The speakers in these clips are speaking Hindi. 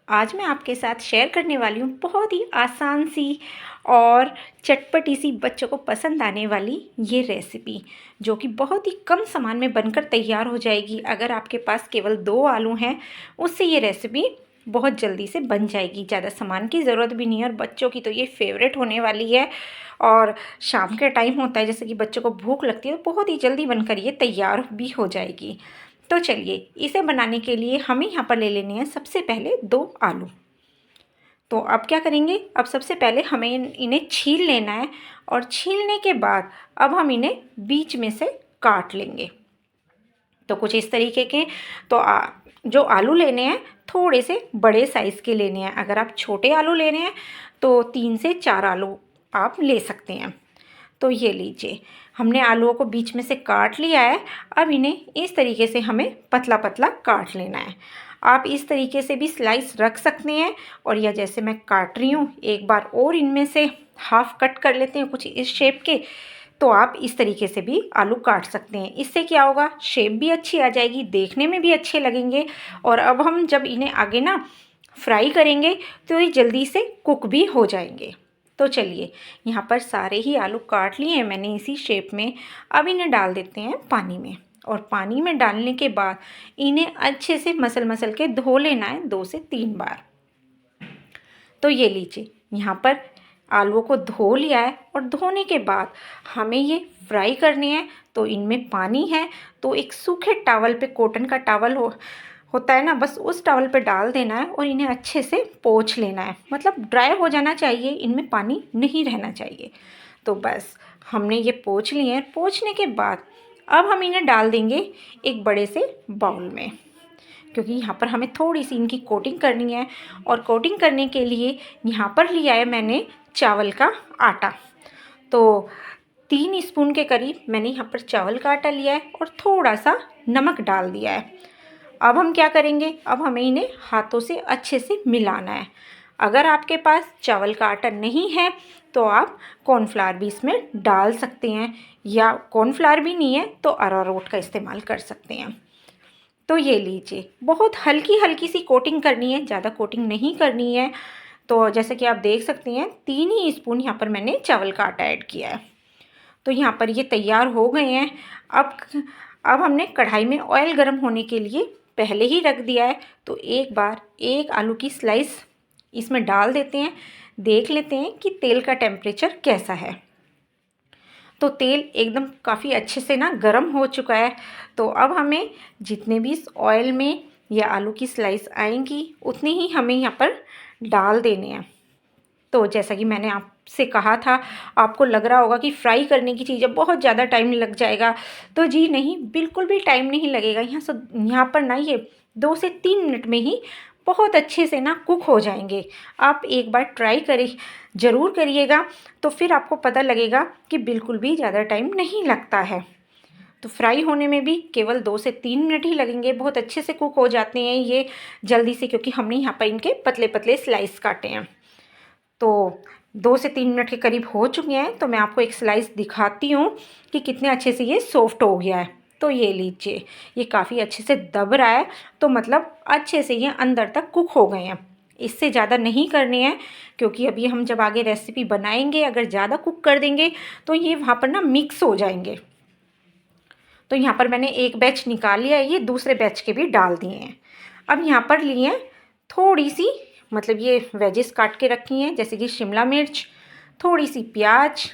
आज मैं आपके साथ शेयर करने वाली हूँ बहुत ही आसान सी और चटपटी सी बच्चों को पसंद आने वाली ये रेसिपी, जो कि बहुत ही कम सामान में बनकर तैयार हो जाएगी। अगर आपके पास केवल 2 आलू हैं, उससे ये रेसिपी बहुत जल्दी से बन जाएगी। ज़्यादा सामान की ज़रूरत भी नहीं है और बच्चों की तो ये फेवरेट होने वाली है। और शाम के टाइम होता है, जैसे कि बच्चों को भूख लगती है, तो बहुत ही जल्दी बनकर ये तैयार भी हो जाएगी। तो चलिए, इसे बनाने के लिए हमें यहाँ पर ले लेने हैं सबसे पहले 2 आलू। तो अब क्या करेंगे, अब सबसे पहले हमें इन्हें छील लेना है और छीलने के बाद अब हम इन्हें बीच में से काट लेंगे। तो कुछ इस तरीके के तो जो आलू लेने हैं थोड़े से बड़े साइज़ के लेने हैं। अगर आप छोटे आलू ले रहे हैं तो 3 से 4 आलू आप ले सकते हैं। तो ये लीजिए, हमने आलूओं को बीच में से काट लिया है। अब इन्हें इस तरीके से हमें पतला पतला काट लेना है। आप इस तरीके से भी स्लाइस रख सकते हैं, और या जैसे मैं काट रही हूँ एक बार और इनमें से हाफ कट कर लेते हैं कुछ इस शेप के। तो आप इस तरीके से भी आलू काट सकते हैं। इससे क्या होगा, शेप भी अच्छी आ जाएगी, देखने में भी अच्छे लगेंगे। और अब हम जब इन्हें आगे ना फ्राई करेंगे तो ये जल्दी से कुक भी हो जाएंगे। तो चलिए, यहाँ पर सारे ही आलू काट लिए हैं मैंने इसी शेप में। अब इन्हें डाल देते हैं पानी में, और पानी में डालने के बाद इन्हें अच्छे से मसल के धो लेना है 2 से 3 बार। तो ये लीजिए, यहाँ पर आलूओं को धो लिया है, और धोने के बाद हमें ये फ्राई करने हैं। तो इनमें पानी है, तो एक सूखे टॉवल पे, कॉटन का टॉवल होता है ना, बस उस टॉवल पे डाल देना है और इन्हें अच्छे से पोंछ लेना है। मतलब ड्राई हो जाना चाहिए, इनमें पानी नहीं रहना चाहिए। तो बस हमने ये पोंछ लिए हैं। पोंछने के बाद अब हम इन्हें डाल देंगे एक बड़े से बाउल में, क्योंकि यहाँ पर हमें थोड़ी सी इनकी कोटिंग करनी है। और कोटिंग करने के लिए यहाँ पर लिया है मैंने चावल का आटा। तो 3 स्पून के करीब मैंने यहाँ पर चावल का आटा लिया है और थोड़ा सा नमक डाल दिया है। अब हम क्या करेंगे, अब हमें इन्हें हाथों से अच्छे से मिलाना है। अगर आपके पास चावल का आटा नहीं है तो आप कॉर्नफ्लावर भी इसमें डाल सकते हैं, या कॉर्नफ्लावर भी नहीं है तो अरारोट का इस्तेमाल कर सकते हैं। तो ये लीजिए, बहुत हल्की हल्की सी कोटिंग करनी है, ज़्यादा कोटिंग नहीं करनी है। तो जैसे कि आप देख सकते हैं 3 ही स्पून यहाँ पर मैंने चावल का आटा ऐड किया है। तो यहाँ पर ये तैयार हो गए हैं। अब हमने कढ़ाई में ऑयल गर्म होने के लिए पहले ही रख दिया है। तो एक बार एक आलू की स्लाइस इसमें डाल देते हैं, देख लेते हैं कि तेल का टेम्परेचर कैसा है। तो तेल एकदम काफ़ी अच्छे से ना गर्म हो चुका है। तो अब हमें जितने भी इस ऑयल में या आलू की स्लाइस आएंगी उतनी ही हमें यहाँ पर डाल देने हैं। तो जैसा कि मैंने आपसे कहा था, आपको लग रहा होगा कि फ्राई करने की चीज़ें बहुत ज़्यादा टाइम लग जाएगा। तो जी नहीं, बिल्कुल भी टाइम नहीं लगेगा। यहाँ पर ना ये 2 से 3 मिनट में ही बहुत अच्छे से ना कुक हो जाएंगे। आप एक बार ट्राई करें, ज़रूर करिएगा, तो फिर आपको पता लगेगा कि बिल्कुल भी ज़्यादा टाइम नहीं लगता है। तो फ्राई होने में भी केवल 2 से 3 मिनट ही लगेंगे, बहुत अच्छे से कुक हो जाते हैं ये जल्दी से, क्योंकि हमने यहाँ पर इनके पतले पतले स्लाइस काटे हैं। तो 2 से 3 मिनट के करीब हो चुके हैं। तो मैं आपको एक स्लाइस दिखाती हूँ कि कितने अच्छे से ये सॉफ्ट हो गया है। तो ये लीजिए, ये काफ़ी अच्छे से दब रहा है, तो मतलब अच्छे से ये अंदर तक कुक हो गए हैं। इससे ज़्यादा नहीं करने हैं, क्योंकि अभी हम जब आगे रेसिपी बनाएंगे अगर ज़्यादा कुक कर देंगे तो ये वहाँ पर ना मिक्स हो जाएंगे। तो यहाँ पर मैंने एक बैच निकाल लिया है, ये दूसरे बैच के भी डाल दिए हैं। अब यहाँ पर लिए हैं थोड़ी सी, मतलब ये वेजेस काट के रखी हैं, जैसे कि शिमला मिर्च, थोड़ी सी प्याज,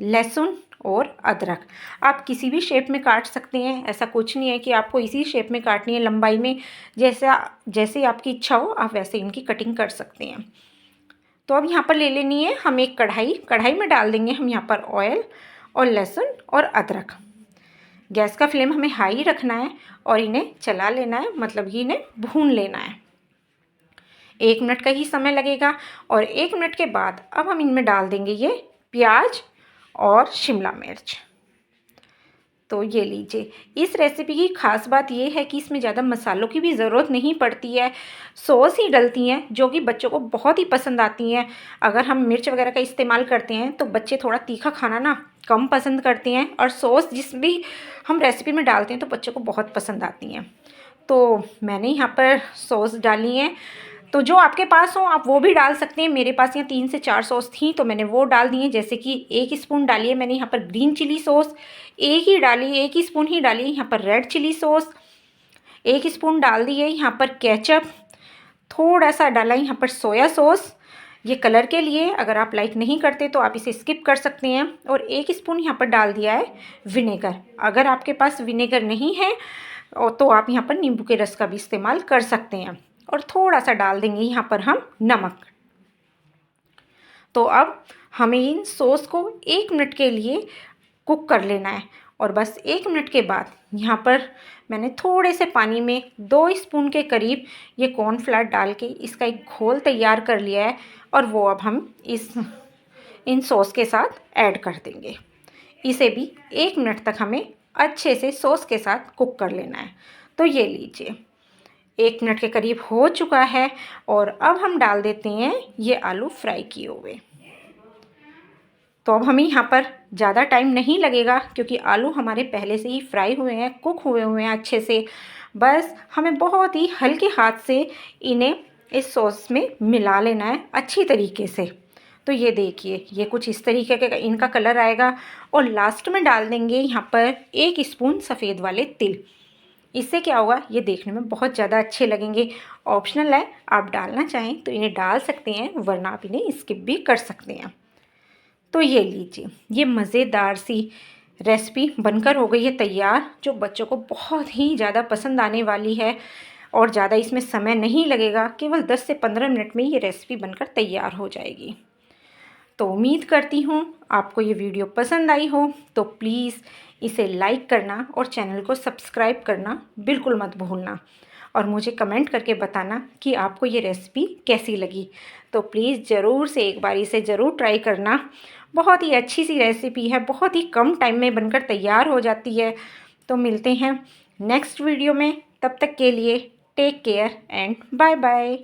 लहसुन और अदरक। आप किसी भी शेप में काट सकते हैं, ऐसा कुछ नहीं है कि आपको इसी शेप में काटनी है, लंबाई में जैसे आपकी इच्छा हो आप वैसे इनकी कटिंग कर सकते हैं। तो अब यहाँ पर ले लेनी है हम एक कढ़ाई में डाल देंगे हम यहाँ पर ऑयल और लहसुन और अदरक। गैस का फ्लेम हमें हाई रखना है और इन्हें चला लेना है, मतलब कि इन्हें भून लेना है। 1 मिनट का ही समय लगेगा। और 1 मिनट के बाद अब हम इनमें डाल देंगे ये प्याज और शिमला मिर्च। तो ये लीजिए, इस रेसिपी की ख़ास बात ये है कि इसमें ज़्यादा मसालों की भी ज़रूरत नहीं पड़ती है, सॉस ही डलती हैं जो कि बच्चों को बहुत ही पसंद आती हैं। अगर हम मिर्च वगैरह का इस्तेमाल करते हैं तो बच्चे थोड़ा तीखा खाना ना कम पसंद करते हैं, और सॉस जिस भी हम रेसिपी में डालते हैं तो बच्चों को बहुत पसंद आती हैं। तो मैंने यहाँ पर सॉस डाली है तो जो आपके पास हो आप वो भी डाल सकते हैं। मेरे पास यहाँ 3 से 4 सॉस थी तो मैंने वो डाल दी हैं। जैसे कि 1 स्पून डालिए मैंने यहाँ पर ग्रीन चिली सॉस, 1 स्पून ही डालिए यहाँ पर रेड चिली सॉस, 1 स्पून डाल दिए यहाँ पर केचप, थोड़ा सा डाला यहाँ पर सोया सॉस, ये कलर के लिए। अगर आप लाइक नहीं करते तो आप इसे स्किप कर सकते हैं। और 1 स्पून यहाँ पर डाल दिया है विनेगर। अगर आपके पास विनेगर नहीं है तो आप यहाँ पर नींबू के रस का भी इस्तेमाल कर सकते हैं। और थोड़ा सा डाल देंगे यहाँ पर हम नमक। तो अब हमें इन सॉस को 1 मिनट के लिए कुक कर लेना है। और बस 1 मिनट के बाद यहाँ पर मैंने थोड़े से पानी में 2 स्पून के करीब ये कॉर्नफ्लावर डाल के इसका एक घोल तैयार कर लिया है। और वो अब हम इन सॉस के साथ ऐड कर देंगे। इसे भी 1 मिनट तक हमें अच्छे से सॉस के साथ कुक कर लेना है। तो ये लीजिए 1 मिनट के करीब हो चुका है। और अब हम डाल देते हैं ये आलू फ्राई किए हुए। तो अब हमें यहाँ पर ज़्यादा टाइम नहीं लगेगा क्योंकि आलू हमारे पहले से ही फ्राई हुए हैं, कुक हुए हैं अच्छे से। बस हमें बहुत ही हल्के हाथ से इन्हें इस सॉस में मिला लेना है अच्छी तरीके से। तो ये देखिए ये कुछ इस तरीके का इनका कलर आएगा। और लास्ट में डाल देंगे यहाँ पर 1 स्पून सफ़ेद वाले तिल। इससे क्या होगा, ये देखने में बहुत ज़्यादा अच्छे लगेंगे। ऑप्शनल है, आप डालना चाहें तो इन्हें डाल सकते हैं, वरना आप इन्हें स्किप भी कर सकते हैं। तो ये लीजिए ये मज़ेदार सी रेसिपी बनकर हो गई है तैयार, जो बच्चों को बहुत ही ज़्यादा पसंद आने वाली है। और ज़्यादा इसमें समय नहीं लगेगा, केवल 10 से 15 मिनट में ये रेसिपी बनकर तैयार हो जाएगी। तो उम्मीद करती हूँ आपको ये वीडियो पसंद आई हो। तो प्लीज़ इसे लाइक करना और चैनल को सब्सक्राइब करना बिल्कुल मत भूलना। और मुझे कमेंट करके बताना कि आपको ये रेसिपी कैसी लगी। तो प्लीज़ ज़रूर से एक बार इसे ज़रूर ट्राई करना। बहुत ही अच्छी सी रेसिपी है, बहुत ही कम टाइम में बनकर तैयार हो जाती है। तो मिलते हैं नेक्स्ट वीडियो में, तब तक के लिए take care and bye bye.